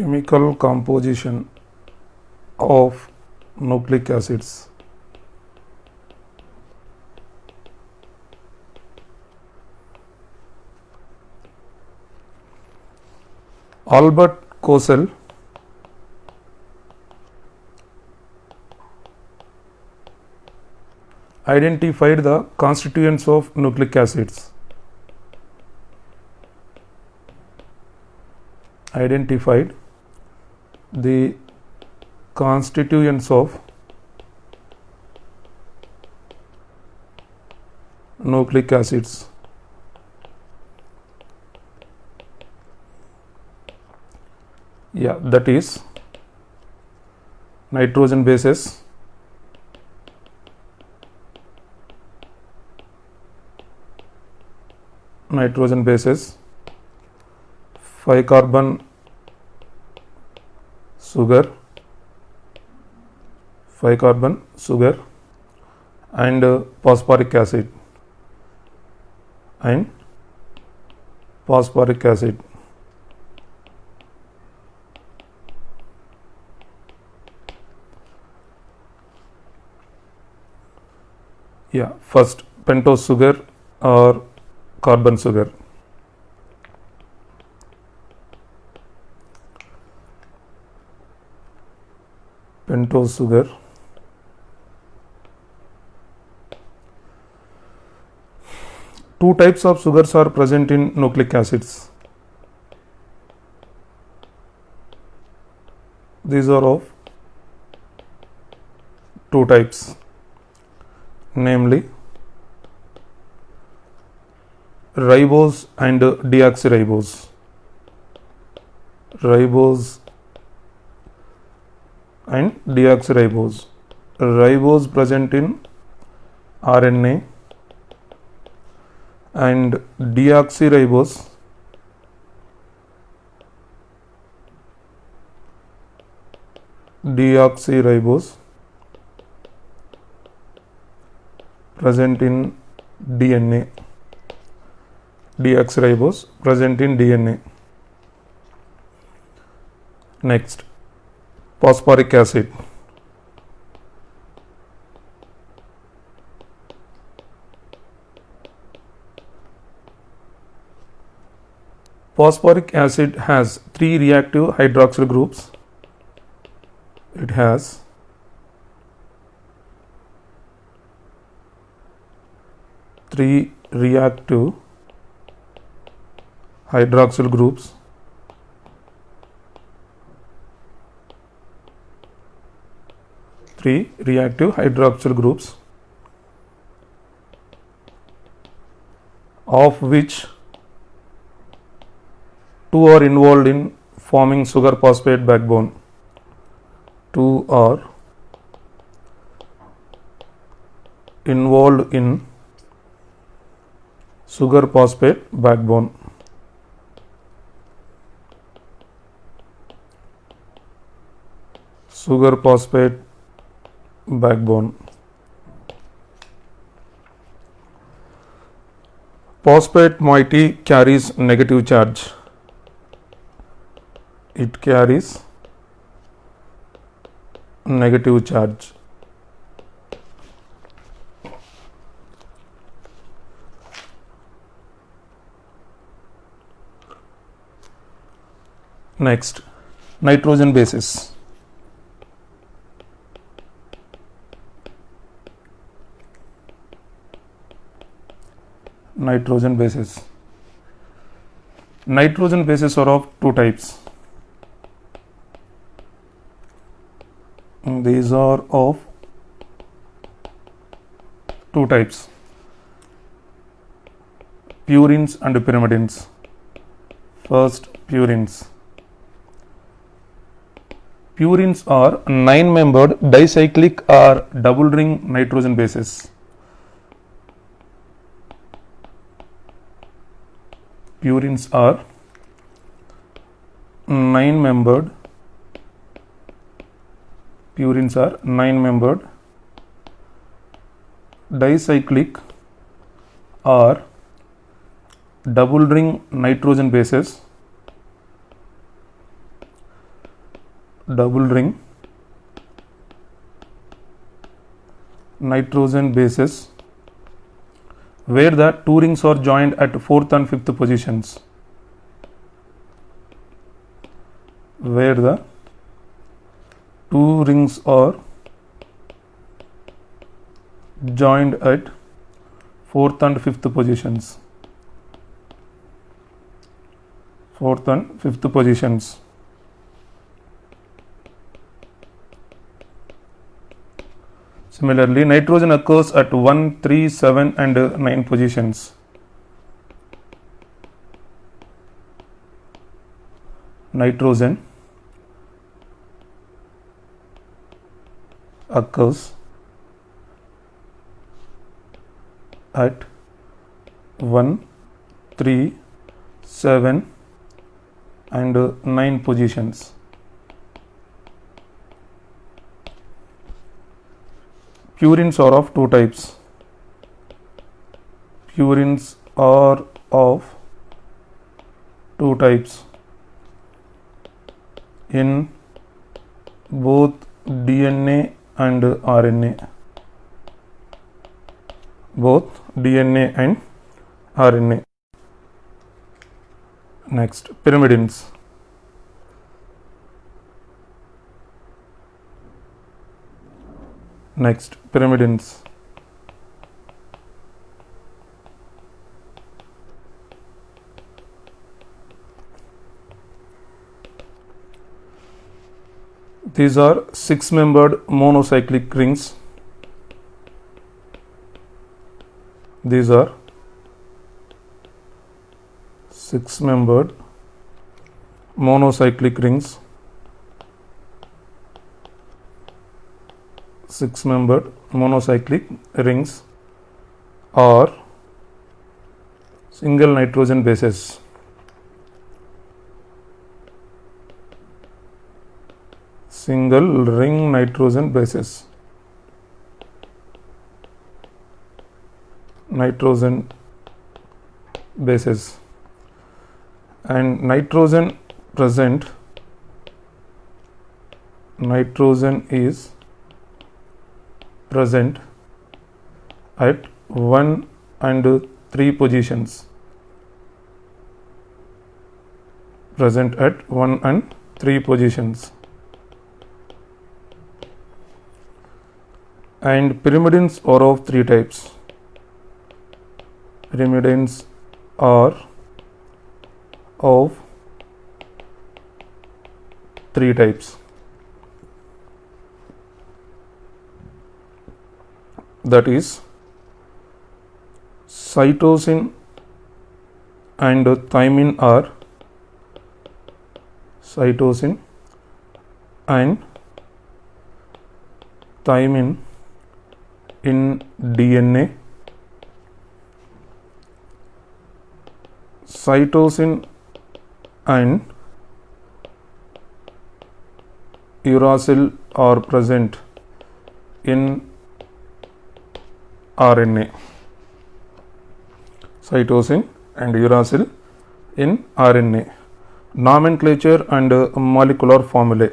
Chemical composition of nucleic acids. Albert Kossel identified the constituents of nucleic acids. Identified the constituents of nucleic acids. That is nitrogen bases, nitrogen bases, 5 carbon sugar, 5 carbon sugar, and phosphoric acid and phosphoric acid. First pentose sugar or carbon sugar. Pentose sugar, two types of sugars are present in nucleic acids. These are of two types, namely ribose and deoxyribose. Ribose and deoxyribose. Ribose present in RNA and deoxyribose present in DNA. Deoxyribose present in DNA. Next, phosphoric acid. Phosphoric acid has 3 reactive hydroxyl groups. It has three reactive hydroxyl groups. Three reactive hydroxyl groups, of which 2 are involved in forming sugar phosphate backbone. 2 are involved in sugar phosphate backbone. Sugar phosphate backbone. Phosphate moiety carries negative charge. It carries negative charge. Next, nitrogen bases. Nitrogen bases. Nitrogen bases are of two types. These are of two types, purines and pyrimidines. First, purines. Purines are 9-membered dicyclic or double ring nitrogen bases. Purines are 9-membered. Purines are 9-membered dicyclic or double ring nitrogen bases double ring nitrogen bases where the two rings are joined at 4th and 5th positions. Where the two rings are joined at 4th and 5th positions. 4th and 5th positions. Similarly, nitrogen occurs at 1, 3, 7 and 9 positions. Nitrogen occurs at 1, 3, 7 and 9 positions. Purines are of two types. Purines are of two types in both DNA and RNA. Both DNA and RNA. Next, pyrimidines. Next, pyrimidines. These are 6-membered monocyclic rings. These are 6-membered monocyclic rings. 6-membered monocyclic rings are single nitrogen bases. Single ring nitrogen bases. Nitrogen bases. And nitrogen is present at 1 and 3 positions. Present at 1 and 3 positions. And pyrimidines are of three types. Pyrimidines are of three types. That is cytosine and thymine are cytosine and thymine in DNA. Cytosine and uracil are present in RNA. Cytosine and uracil in RNA. Nomenclature and molecular formulae.